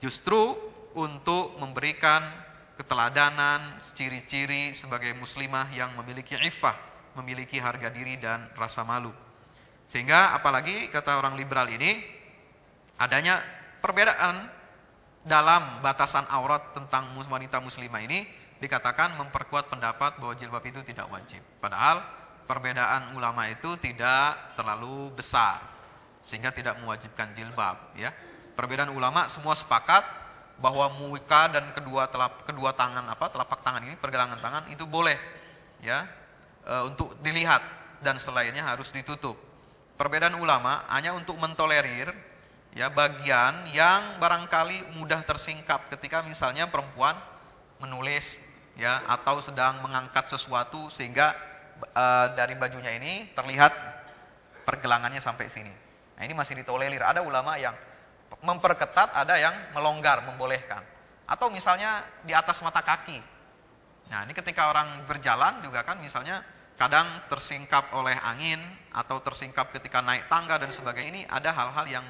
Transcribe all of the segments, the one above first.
Justru untuk memberikan keteladanan, ciri-ciri sebagai muslimah yang memiliki iffah, memiliki harga diri dan rasa malu. Sehingga apalagi kata orang liberal ini, adanya perbedaan dalam batasan aurat tentang wanita muslimah ini dikatakan memperkuat pendapat bahwa jilbab itu tidak wajib. Padahal perbedaan ulama itu tidak terlalu besar sehingga tidak mewajibkan jilbab, ya. Perbedaan ulama semua sepakat bahwa muka dan kedua tangan telapak tangan ini, pergelangan tangan itu boleh, ya, untuk dilihat dan selainnya harus ditutup. Perbedaan ulama hanya untuk mentolerir, ya, bagian yang barangkali mudah tersingkap ketika misalnya perempuan menulis, ya, atau sedang mengangkat sesuatu sehingga dari bajunya ini terlihat pergelangannya sampai sini. Nah, ini masih ditolerir. Ada ulama yang memperketat, ada yang melonggar, membolehkan. Atau misalnya di atas mata kaki. Nah, ini ketika orang berjalan juga kan misalnya kadang tersingkap oleh angin atau tersingkap ketika naik tangga dan sebagainya. Ini ada hal-hal yang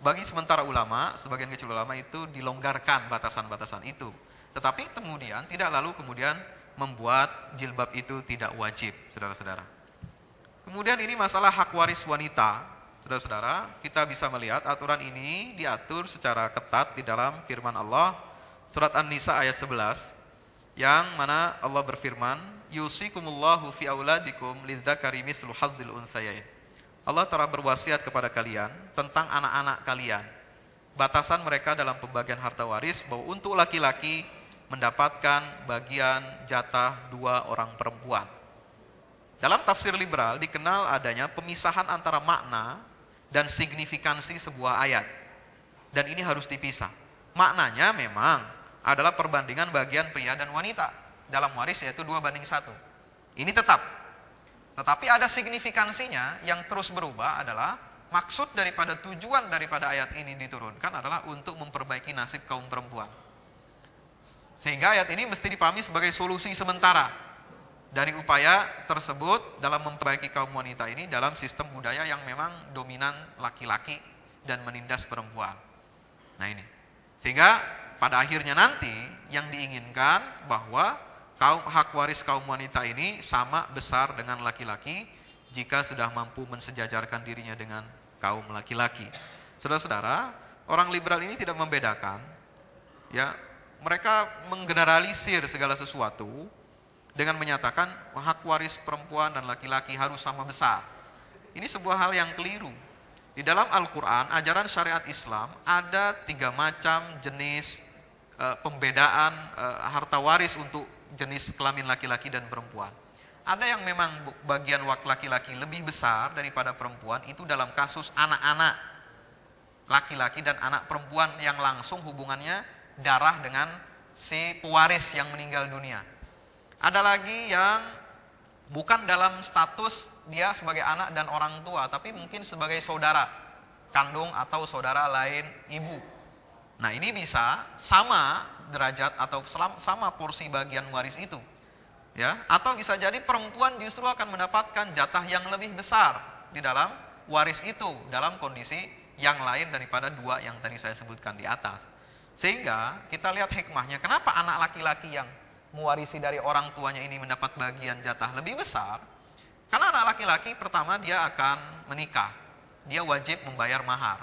bagi sementara ulama, sebagian kecil ulama itu dilonggarkan batasan-batasan itu. Tetapi kemudian tidak lalu kemudian membuat jilbab itu tidak wajib, saudara-saudara. Kemudian ini masalah hak waris wanita. Saudara-saudara, kita bisa melihat aturan ini diatur secara ketat di dalam firman Allah surat An-Nisa ayat 11 yang mana Allah berfirman, yusikumullahu fi auladikum lidzakari mithlu hazzil unthayain. Allah telah berwasiat kepada kalian tentang anak-anak kalian. Batasan mereka dalam pembagian harta waris bahwa untuk laki-laki mendapatkan bagian jatah 2 orang perempuan. Dalam tafsir liberal dikenal adanya pemisahan antara makna dan signifikansi sebuah ayat. Dan ini harus dipisah. Maknanya memang adalah perbandingan bagian pria dan wanita dalam waris, yaitu 2:1. Ini tetap. Tetapi ada signifikansinya yang terus berubah adalah maksud daripada tujuan daripada ayat ini diturunkan adalah untuk memperbaiki nasib kaum perempuan. Sehingga ayat ini mesti dipahami sebagai solusi sementara dari upaya tersebut dalam memperbaiki kaum wanita ini dalam sistem budaya yang memang dominan laki-laki dan menindas perempuan. Nah ini, sehingga pada akhirnya nanti yang diinginkan bahwa hak waris kaum wanita ini sama besar dengan laki-laki jika sudah mampu mensejajarkan dirinya dengan kaum laki-laki. Saudara-saudara, orang liberal ini tidak membedakan, ya, mereka menggeneralisir segala sesuatu dengan menyatakan hak waris perempuan dan laki-laki harus sama besar. Ini sebuah hal yang keliru. Di dalam Al-Quran, ajaran syariat Islam ada 3 macam jenis pembedaan harta waris untuk jenis kelamin laki-laki dan perempuan. Ada yang memang bagian laki-laki lebih besar daripada perempuan, itu dalam kasus anak-anak laki-laki dan anak perempuan yang langsung hubungannya darah dengan si pewaris yang meninggal dunia. Ada lagi yang bukan dalam status dia sebagai anak dan orang tua, tapi mungkin sebagai saudara kandung atau saudara lain ibu. Nah, ini bisa sama derajat atau sama porsi bagian waris itu. Ya, atau bisa jadi perempuan justru akan mendapatkan jatah yang lebih besar di dalam waris itu dalam kondisi yang lain daripada 2 yang tadi saya sebutkan di atas. Sehingga kita lihat hikmahnya, kenapa anak laki-laki yang mewarisi dari orang tuanya ini mendapat bagian jatah lebih besar? Karena anak laki-laki pertama dia akan menikah, dia wajib membayar mahar,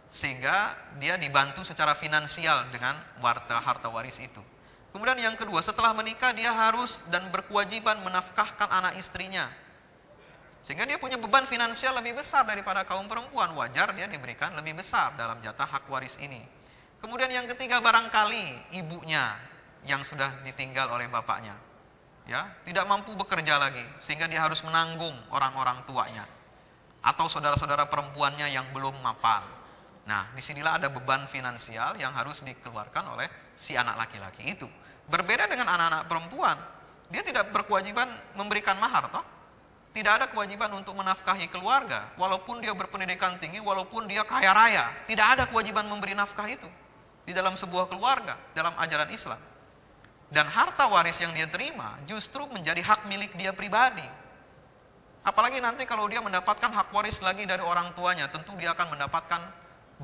sehingga dia dibantu secara finansial dengan harta waris itu. Kemudian yang kedua, setelah menikah dia harus dan berkewajiban menafkahkan anak istrinya, sehingga dia punya beban finansial lebih besar daripada kaum perempuan. Wajar dia diberikan lebih besar dalam jatah hak waris ini. Kemudian yang ketiga, barangkali ibunya yang sudah ditinggal oleh bapaknya, ya, tidak mampu bekerja lagi, sehingga dia harus menanggung orang-orang tuanya atau saudara-saudara perempuannya yang belum mapan. Nah, disinilah ada beban finansial yang harus dikeluarkan oleh si anak laki-laki itu. Berbeda dengan anak-anak perempuan, dia tidak berkewajiban memberikan mahar, toh. Tidak ada kewajiban untuk menafkahi keluarga, walaupun dia berpendidikan tinggi, walaupun dia kaya raya, tidak ada kewajiban memberi nafkah itu di dalam sebuah keluarga, dalam ajaran Islam. Dan harta waris yang dia terima justru menjadi hak milik dia pribadi. Apalagi nanti kalau dia mendapatkan hak waris lagi dari orang tuanya, tentu dia akan mendapatkan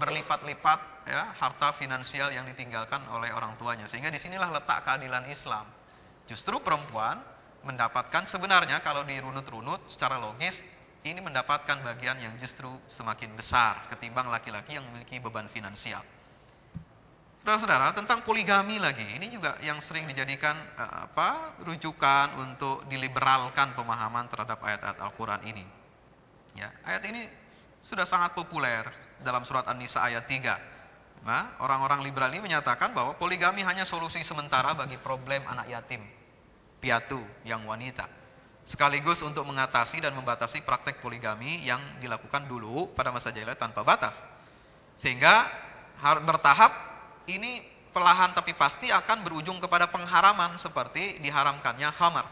berlipat-lipat ya harta finansial yang ditinggalkan oleh orang tuanya. Sehingga disinilah letak keadilan Islam. Justru perempuan mendapatkan, sebenarnya kalau dirunut-runut secara logis, ini mendapatkan bagian yang justru semakin besar ketimbang laki-laki yang memiliki beban finansial. Saudara-saudara, tentang poligami lagi, ini juga yang sering dijadikan rujukan untuk diliberalkan pemahaman terhadap ayat-ayat Al-Quran ini. Ya, ayat ini sudah sangat populer dalam surat An-Nisa ayat 3. Nah, orang-orang liberal ini menyatakan bahwa poligami hanya solusi sementara bagi problem anak yatim, piatu yang wanita. Sekaligus untuk mengatasi dan membatasi praktek poligami yang dilakukan dulu pada masa jahiliyah tanpa batas. Sehingga bertahap ini perlahan tapi pasti akan berujung kepada pengharaman seperti diharamkannya khamar.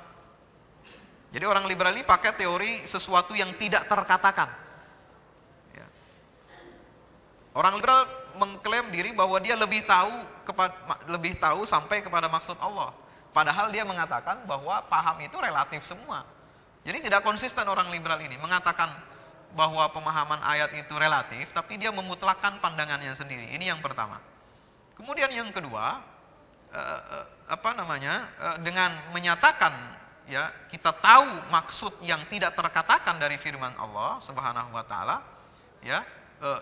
Jadi orang liberal ini pakai teori sesuatu yang tidak terkatakan. Ya. Orang liberal mengklaim diri bahwa dia lebih tahu sampai kepada maksud Allah. Padahal dia mengatakan bahwa paham itu relatif semua. Jadi tidak konsisten orang liberal ini mengatakan bahwa pemahaman ayat itu relatif, tapi dia memutlakkan pandangannya sendiri. Ini yang pertama. Kemudian yang kedua, dengan menyatakan ya kita tahu maksud yang tidak terkatakan dari firman Allah Subhanahu wa taala, ya,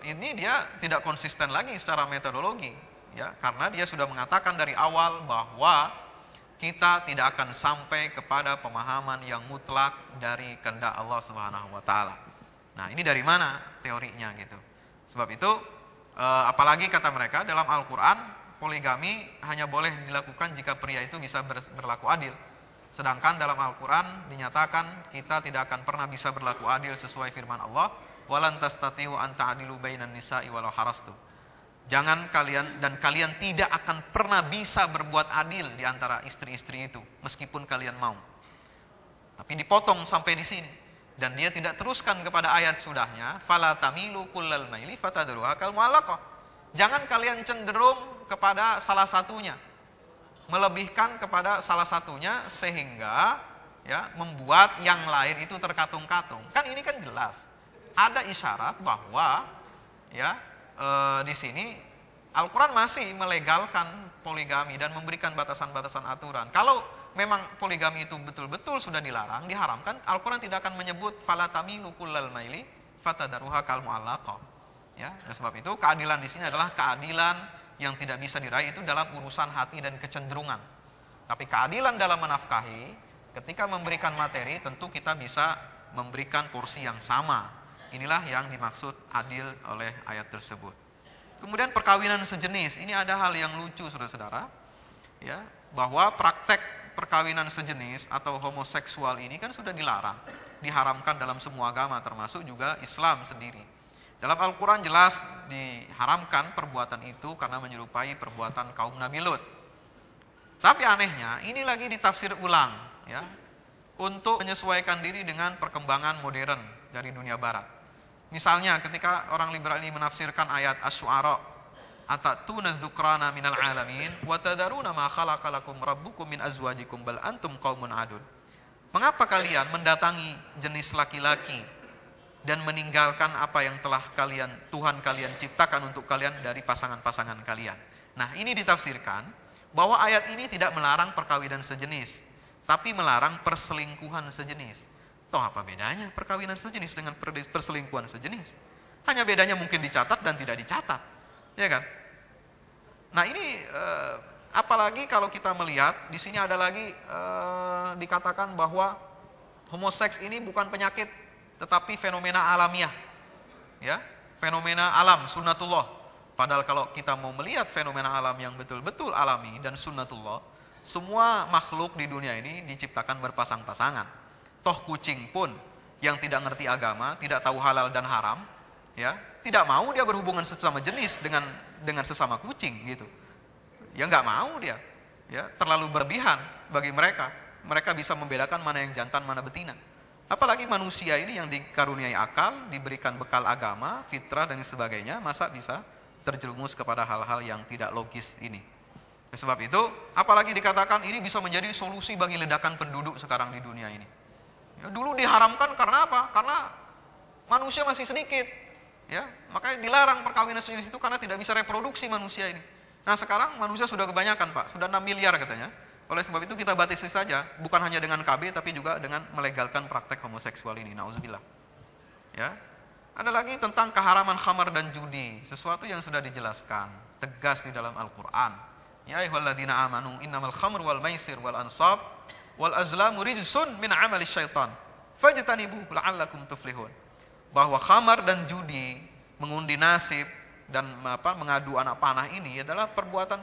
ini dia tidak konsisten lagi secara metodologi, ya, karena dia sudah mengatakan dari awal bahwa kita tidak akan sampai kepada pemahaman yang mutlak dari kehendak Allah Subhanahu wa taala. Nah, ini dari mana teorinya gitu. Sebab itu apalagi kata mereka dalam Al-Quran, poligami hanya boleh dilakukan jika pria itu bisa berlaku adil. Sedangkan dalam Al-Quran dinyatakan kita tidak akan pernah bisa berlaku adil sesuai firman Allah, walan tastati'u an ta'dilu bainan nisa'i walau harastu. Jangan kalian tidak akan pernah bisa berbuat adil di antara istri-istri itu meskipun kalian mau. Tapi dipotong sampai di sini. Dan dia tidak teruskan kepada ayat sudahnya, fala tamilu kullal maili fatadruha kal mu'allaqah. Jangan kalian cenderung kepada salah satunya, melebihkan kepada salah satunya sehingga ya membuat yang lain itu terkatung-katung. Kan ini kan jelas ada isyarat bahwa ya di sini Al-Quran masih melegalkan poligami dan memberikan batasan-batasan aturan. Kalau memang poligami itu betul-betul sudah dilarang, diharamkan, Al-Quran tidak akan menyebut fala tamilu kullal maili fatadaruha kal mu'allaqah. Ya, oleh sebab itu keadilan di sini adalah keadilan yang tidak bisa diraih itu dalam urusan hati dan kecenderungan. Tapi keadilan dalam menafkahi, ketika memberikan materi tentu kita bisa memberikan porsi yang sama. Inilah yang dimaksud adil oleh ayat tersebut. Kemudian perkawinan sejenis, ini ada hal yang lucu saudara-saudara, ya, bahwa praktek perkawinan sejenis atau homoseksual ini kan sudah dilarang, diharamkan dalam semua agama termasuk juga Islam sendiri. Dalam Al-Quran jelas diharamkan perbuatan itu karena menyerupai perbuatan kaum Nabi Lut. Tapi anehnya ini lagi ditafsir ulang, ya, untuk menyesuaikan diri dengan perkembangan modern dari dunia barat. Misalnya ketika orang liberal ini menafsirkan ayat Asy-Syu'ara, atatuna dzukrana minal alamin wa tadaruna ma khalaqalakum rabbukum min azwajikum bal antum qaumun adun. Mengapa kalian mendatangi jenis laki-laki dan meninggalkan apa yang telah Tuhan kalian ciptakan untuk kalian dari pasangan-pasangan kalian? Nah, ini ditafsirkan bahwa ayat ini tidak melarang perkawinan sejenis, tapi melarang perselingkuhan sejenis. Toh apa bedanya perkawinan sejenis dengan perselingkuhan sejenis? Hanya bedanya mungkin dicatat dan tidak dicatat, ya kan? Nah ini apalagi kalau kita melihat di sini ada lagi dikatakan bahwa homoseks ini bukan penyakit, tetapi fenomena alamiah, ya, fenomena alam sunnatullah. Padahal kalau kita mau melihat fenomena alam yang betul-betul alami dan sunnatullah, semua makhluk di dunia ini diciptakan berpasang-pasangan. Toh kucing pun yang tidak ngerti agama, tidak tahu halal dan haram, ya, tidak mau dia berhubungan sesama jenis dengan sesama kucing gitu. Ya nggak mau dia, ya, terlalu berlebihan bagi mereka. Mereka bisa membedakan mana yang jantan, mana betina. Apalagi manusia ini yang dikaruniai akal, diberikan bekal agama, fitrah dan sebagainya, masa bisa terjerumus kepada hal-hal yang tidak logis ini. Sebab itu, apalagi dikatakan ini bisa menjadi solusi bagi ledakan penduduk sekarang di dunia ini. Ya, dulu diharamkan karena apa? Karena manusia masih sedikit. Ya, makanya dilarang perkawinan sejenis itu karena tidak bisa reproduksi manusia ini. Nah, sekarang manusia sudah kebanyakan, Pak. Sudah 6 miliar katanya. Oleh sebab itu kita batasi saja, bukan hanya dengan KB tapi juga dengan melegalkan praktek homoseksual ini. Nauzubillah. Ya. Ada lagi tentang keharaman khamar dan judi, sesuatu yang sudah dijelaskan tegas di dalam Al-Qur'an. Ya ayyuhalladzina amanu innamal khamru wal maisir wal ansab wal azlamu rijsun min 'amali syaitan fajtanibuhu la'allakum tuflihun. Bahwa khamar dan judi, mengundi nasib dan mengadu anak panah ini adalah perbuatan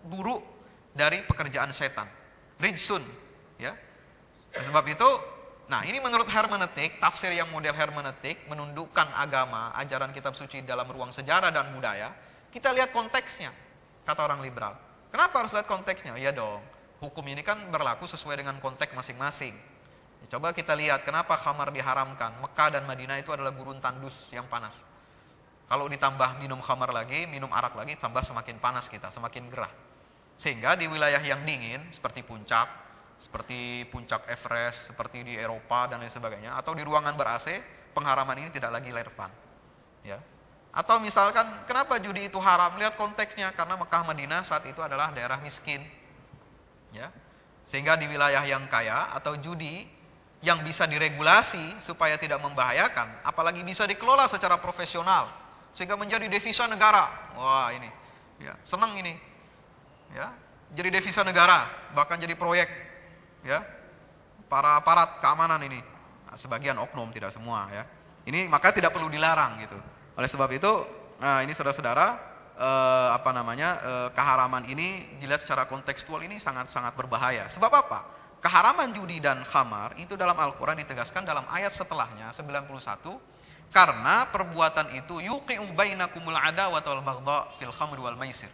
buruk dari pekerjaan setan. Rijsun, ya. Sebab itu, nah ini menurut hermeneutik, tafsir yang model hermeneutik menundukkan agama, ajaran kitab suci dalam ruang sejarah dan budaya. Kita lihat konteksnya, kata orang liberal. Kenapa harus lihat konteksnya? Ya dong, hukum ini kan berlaku sesuai dengan konteks masing-masing. Coba kita lihat kenapa khamar diharamkan. Mekah dan Madinah itu adalah gurun tandus yang panas. Kalau ditambah minum khamar lagi, minum arak lagi, tambah semakin panas kita, semakin gerah. Sehingga di wilayah yang dingin, seperti puncak Everest, seperti di Eropa dan lain sebagainya, atau di ruangan ber-AC, pengharaman ini tidak lagi relevan. Ya. Atau misalkan, kenapa judi itu haram? Lihat konteksnya, karena Mekah Madinah saat itu adalah daerah miskin. Ya. Sehingga di wilayah yang kaya atau judi yang bisa diregulasi supaya tidak membahayakan, apalagi bisa dikelola secara profesional sehingga menjadi devisa negara. Wah, ini ya, senang ini. Ya, jadi devisa negara, bahkan jadi proyek ya. Para aparat keamanan ini. Nah, sebagian oknum, tidak semua ya. Ini maka tidak perlu dilarang gitu. Oleh sebab itu, ini saudara-saudara, keharaman ini dilihat secara kontekstual ini sangat-sangat berbahaya. Sebab apa? Keharaman judi dan khamar itu dalam Al-Quran ditegaskan dalam ayat setelahnya 91, karena perbuatan itu yuqi'u bainakumul adawata wal baghdha fil khamri wal maisir.